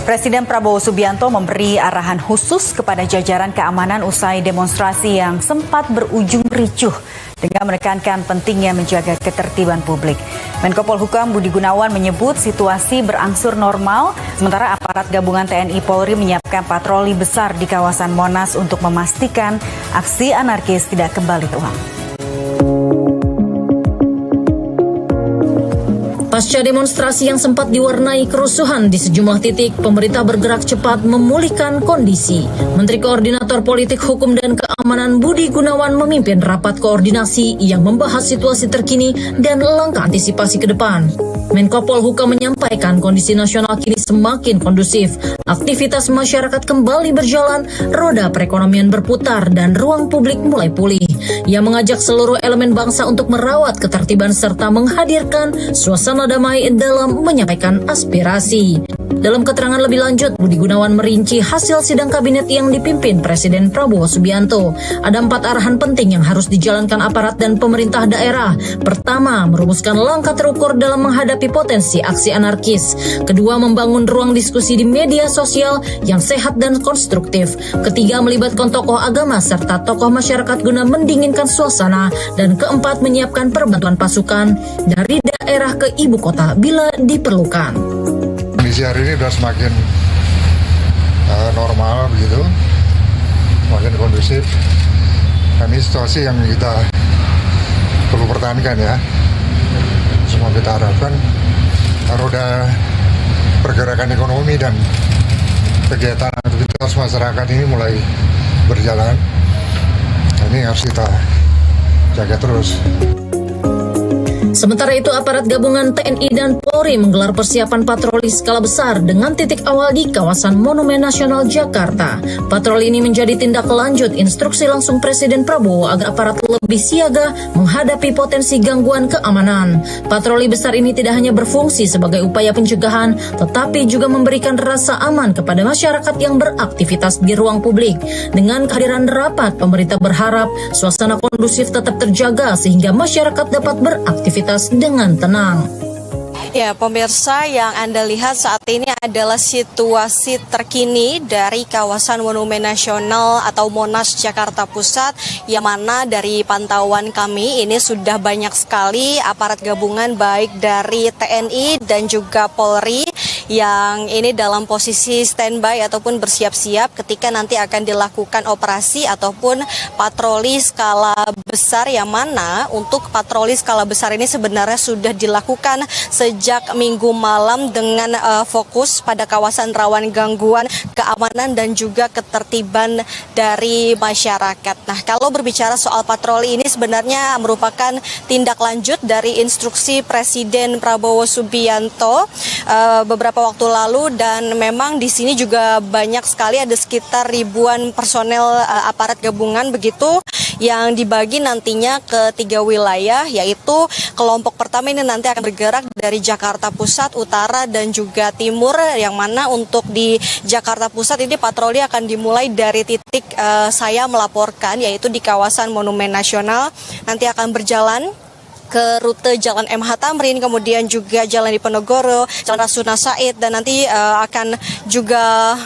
Presiden Prabowo Subianto memberi arahan khusus kepada jajaran keamanan usai demonstrasi yang sempat berujung ricuh dengan menekankan pentingnya menjaga ketertiban publik. Menko Polhukam Budi Gunawan menyebut situasi berangsur normal, sementara aparat gabungan TNI Polri menyiapkan patroli besar di kawasan Monas untuk memastikan aksi anarkis tidak kembali terulang. Pasca demonstrasi yang sempat diwarnai kerusuhan di sejumlah titik, pemerintah bergerak cepat memulihkan kondisi. Menteri Koordinator Politik Hukum dan Keamanan Budi Gunawan memimpin rapat koordinasi yang membahas situasi terkini dan langkah antisipasi ke depan. Menko Polhukam menyampaikan kondisi nasional kini semakin kondusif, aktivitas masyarakat kembali berjalan, roda perekonomian berputar, dan ruang publik mulai pulih. Ia mengajak seluruh elemen bangsa untuk merawat ketertiban serta menghadirkan suasana damai dalam menyampaikan aspirasi. Dalam keterangan lebih lanjut, Budi Gunawan merinci hasil sidang kabinet yang dipimpin Presiden Prabowo Subianto. Ada 4 arahan penting yang harus dijalankan aparat dan pemerintah daerah. Pertama, merumuskan langkah terukur dalam menghadapi potensi aksi anarkis. Kedua, membangun ruang diskusi di media sosial yang sehat dan konstruktif. Ketiga, melibatkan tokoh agama serta tokoh masyarakat guna mendinginkan suasana. Dan keempat, menyiapkan perbantuan pasukan dari daerah ke ibu kota bila diperlukan. Kondisi hari ini sudah semakin normal begitu, semakin kondusif. Ini situasi yang kita perlu pertahankan ya. Semua kita harapkan roda pergerakan ekonomi dan kegiatan aktivitas masyarakat ini mulai berjalan. Ini harus kita jaga terus. Sementara itu, aparat gabungan TNI dan Polri menggelar persiapan patroli skala besar dengan titik awal di kawasan Monumen Nasional Jakarta. Patroli ini menjadi tindak lanjut instruksi langsung Presiden Prabowo agar aparat lebih siaga menghadapi potensi gangguan keamanan. Patroli besar ini tidak hanya berfungsi sebagai upaya pencegahan, tetapi juga memberikan rasa aman kepada masyarakat yang beraktivitas di ruang publik. Dengan kehadiran rapat, pemerintah berharap suasana kondusif tetap terjaga sehingga masyarakat dapat beraktivitas dengan tenang. Ya, pemirsa, yang Anda lihat saat ini adalah situasi terkini dari kawasan Monumen Nasional atau Monas Jakarta Pusat, yang mana dari pantauan kami ini sudah banyak sekali aparat gabungan baik dari TNI dan juga Polri yang ini dalam posisi standby ataupun bersiap-siap ketika nanti akan dilakukan operasi ataupun patroli skala besar, yang mana untuk patroli skala besar ini sebenarnya sudah dilakukan sejak minggu malam dengan fokus pada kawasan rawan gangguan keamanan dan juga ketertiban dari masyarakat. Nah, kalau berbicara soal patroli ini sebenarnya merupakan tindak lanjut dari instruksi Presiden Prabowo Subianto beberapa waktu lalu, dan memang di sini juga banyak sekali, ada sekitar ribuan personel aparat gabungan begitu yang dibagi nantinya ke 3 wilayah, yaitu kelompok pertama ini nanti akan bergerak dari Jakarta Pusat, Utara, dan juga Timur, yang mana untuk di Jakarta Pusat ini patroli akan dimulai dari titik saya melaporkan, yaitu di kawasan Monumen Nasional, nanti akan berjalan ke rute Jalan MH Tamrin, kemudian juga Jalan Diponegoro, Jalan Rasuna Said, dan nanti akan juga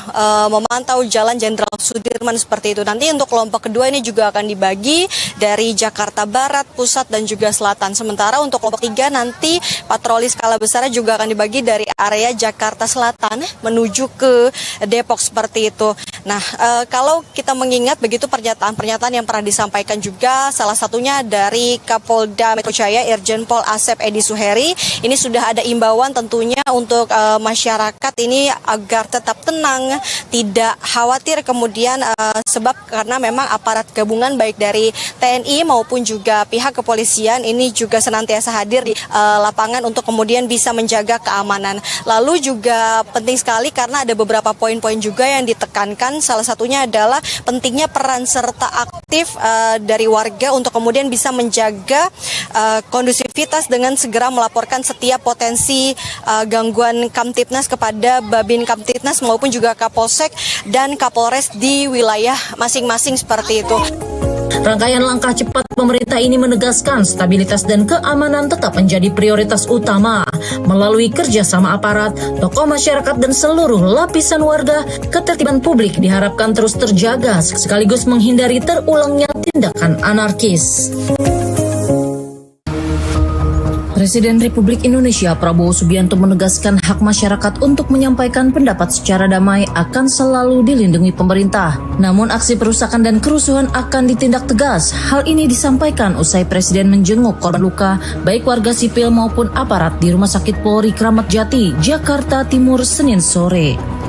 memantau Jalan Jenderal Sudirman seperti itu. Nanti untuk kelompok kedua ini juga akan dibagi dari Jakarta Barat, Pusat, dan juga Selatan. Sementara untuk kelompok 3 nanti patroli skala besar juga akan dibagi dari area Jakarta Selatan menuju ke Depok seperti itu. Nah, kalau kita mengingat begitu pernyataan-pernyataan yang pernah disampaikan juga, salah satunya dari Kapolda Metro Jaya Irjen Pol Asep Edi Suheri, ini sudah ada imbauan tentunya untuk masyarakat ini agar tetap tenang, tidak khawatir kemudian sebab karena memang aparat gabungan baik dari TNI maupun juga pihak kepolisian ini juga senantiasa hadir di lapangan untuk kemudian bisa menjaga keamanan. Lalu juga penting sekali karena ada beberapa poin-poin juga yang ditekankan, salah satunya adalah pentingnya peran serta aktif dari warga untuk kemudian bisa menjaga kondusivitas dengan segera melaporkan setiap potensi gangguan Kamtibnas kepada Babin Kamtibnas maupun juga Kapolsek dan Kapolres di wilayah masing-masing seperti itu. Rangkaian langkah cepat pemerintah ini menegaskan stabilitas dan keamanan tetap menjadi prioritas utama. Melalui kerjasama aparat, tokoh masyarakat dan seluruh lapisan warga, ketertiban publik diharapkan terus terjaga sekaligus menghindari terulangnya tindakan anarkis. Presiden Republik Indonesia Prabowo Subianto menegaskan hak masyarakat untuk menyampaikan pendapat secara damai akan selalu dilindungi pemerintah. Namun aksi perusakan dan kerusuhan akan ditindak tegas. Hal ini disampaikan usai Presiden menjenguk korban luka, baik warga sipil maupun aparat di Rumah Sakit Polri Kramat Jati, Jakarta Timur, Senin sore.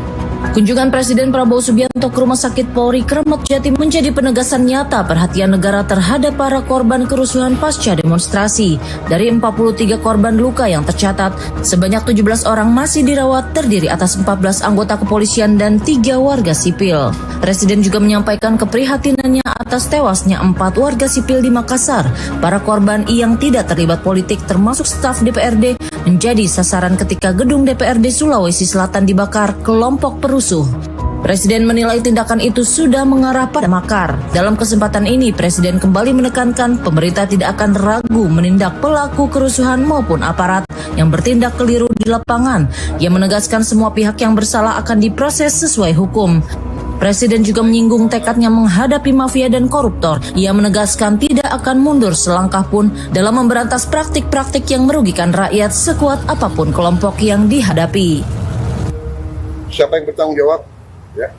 Kunjungan Presiden Prabowo Subianto ke Rumah Sakit Polri Kramat Jati menjadi penegasan nyata perhatian negara terhadap para korban kerusuhan pasca demonstrasi. Dari 43 korban luka yang tercatat, sebanyak 17 orang masih dirawat, terdiri atas 14 anggota kepolisian dan 3 warga sipil. Presiden juga menyampaikan keprihatinannya atas tewasnya 4 warga sipil di Makassar. Para korban yang tidak terlibat politik termasuk staf DPRD menjadi sasaran ketika gedung DPRD Sulawesi Selatan dibakar kelompok perusuh. Presiden menilai tindakan itu sudah mengarah pada makar. Dalam kesempatan ini, Presiden kembali menekankan pemerintah tidak akan ragu menindak pelaku kerusuhan maupun aparat yang bertindak keliru di lapangan. Ia menegaskan semua pihak yang bersalah akan diproses sesuai hukum. Presiden juga menyinggung tekadnya menghadapi mafia dan koruptor. Ia menegaskan tidak akan mundur selangkah pun dalam memberantas praktik-praktik yang merugikan rakyat sekuat apapun kelompok yang dihadapi. Siapa yang bertanggung jawab? Ya.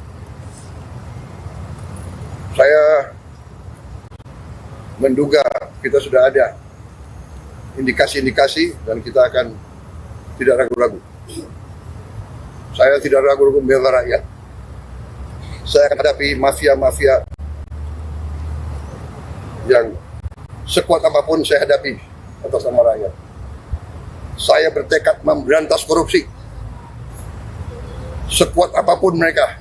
Saya menduga kita sudah ada indikasi-indikasi dan kita akan tidak ragu-ragu. Saya tidak ragu-ragu membela rakyat. Saya akan hadapi mafia-mafia yang sekuat apapun saya hadapi atas nama rakyat. Saya bertekad memberantas korupsi sekuat apapun mereka.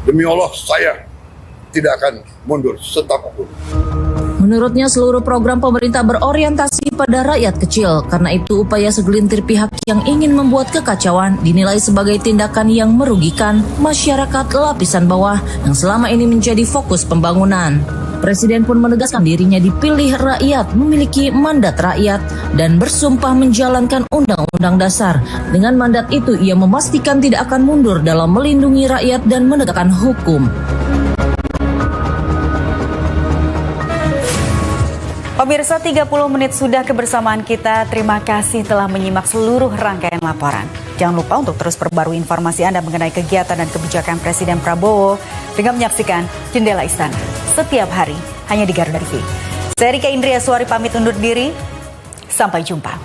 Demi Allah, saya tidak akan mundur setapapun. Menurutnya seluruh program pemerintah berorientasi pada rakyat kecil. Karena itu upaya segelintir pihak yang ingin membuat kekacauan dinilai sebagai tindakan yang merugikan masyarakat lapisan bawah yang selama ini menjadi fokus pembangunan. Presiden pun menegaskan dirinya dipilih rakyat, memiliki mandat rakyat, dan bersumpah menjalankan Undang-Undang Dasar. Dengan mandat itu, ia memastikan tidak akan mundur dalam melindungi rakyat dan menegakkan hukum. Pemirsa, 30 menit sudah kebersamaan kita. Terima kasih telah menyimak seluruh rangkaian laporan. Jangan lupa untuk terus perbarui informasi Anda mengenai kegiatan dan kebijakan Presiden Prabowo dengan menyaksikan Jendela Istana setiap hari hanya di Garuda TV. Saya Rika Indriaswari pamit undur diri. Sampai jumpa.